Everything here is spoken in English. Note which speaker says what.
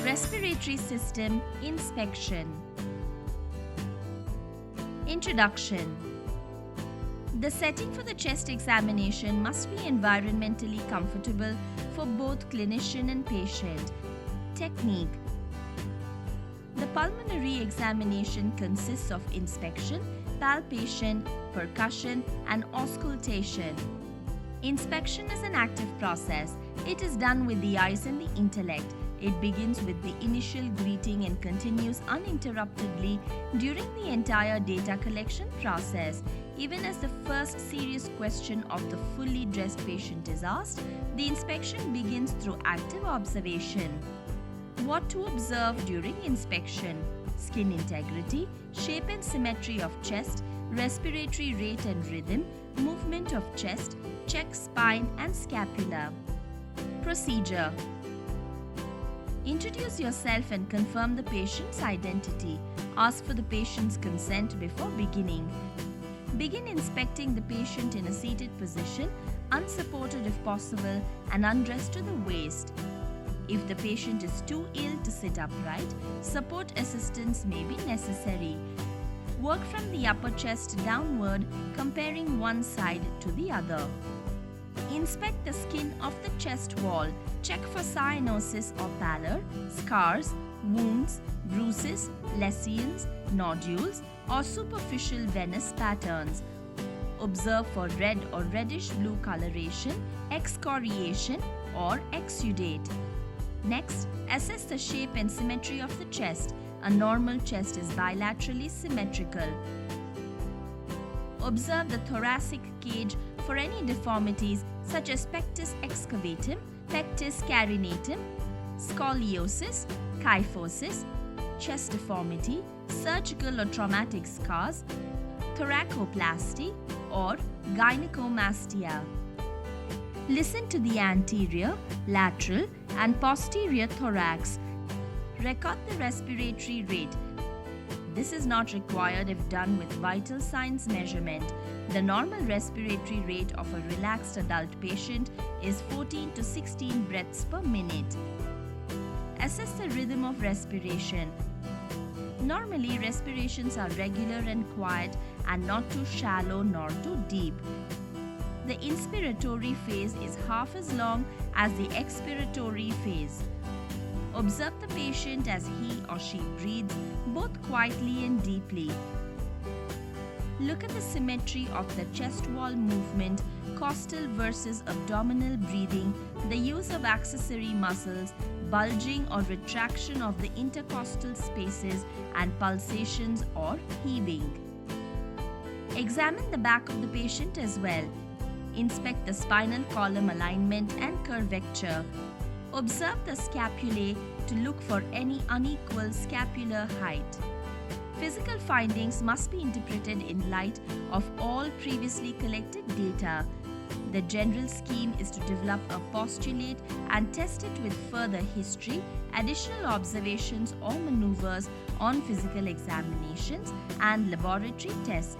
Speaker 1: Respiratory system inspection. Introduction. The setting for the chest examination must be environmentally comfortable for both clinician and patient. Technique. The pulmonary examination consists of inspection, palpation, percussion, and auscultation. Inspection is an active process. It is done with the eyes and the intellect. It begins with the initial greeting and continues uninterruptedly during the entire data collection process. Even as the first serious question of the fully dressed patient is asked, the inspection begins through active observation. What to observe during inspection? Skin integrity, shape and symmetry of chest, respiratory rate and rhythm, movement of chest, check spine and scapula. Procedure. Introduce yourself and confirm the patient's identity. Ask for the patient's consent before beginning. Begin inspecting the patient in a seated position, unsupported if possible, and undressed to the waist. If the patient is too ill to sit upright, support assistance may be necessary. Work from the upper chest downward, comparing one side to the other. Inspect the skin of the chest wall. Check for cyanosis or pallor, scars, wounds, bruises, lesions, nodules, or superficial venous patterns. Observe for red or reddish-blue coloration, excoriation, or exudate. Next, assess the shape and symmetry of the chest. A normal chest is bilaterally symmetrical. Observe the thoracic cage for any deformities such as pectus excavatum, pectus carinatum, scoliosis, kyphosis, chest deformity, surgical or traumatic scars, thoracoplasty, or gynecomastia. Listen to the anterior, lateral, and posterior thorax. Record the respiratory rate. This is not required if done with vital signs measurement. The normal respiratory rate of a relaxed adult patient is 14 to 16 breaths per minute. Assess the rhythm of respiration. Normally, respirations are regular and quiet and not too shallow nor too deep. The inspiratory phase is half as long as the expiratory phase. Observe the patient as he or she breathes, both quietly and deeply. Look at the symmetry of the chest wall movement, costal versus abdominal breathing, the use of accessory muscles, bulging or retraction of the intercostal spaces, and pulsations or heaving. Examine the back of the patient as well. Inspect the spinal column alignment and curvature. Observe the scapulae to look for any unequal scapular height. Physical findings must be interpreted in light of all previously collected data. The general scheme is to develop a postulate and test it with further history, additional observations or maneuvers on physical examinations and laboratory tests.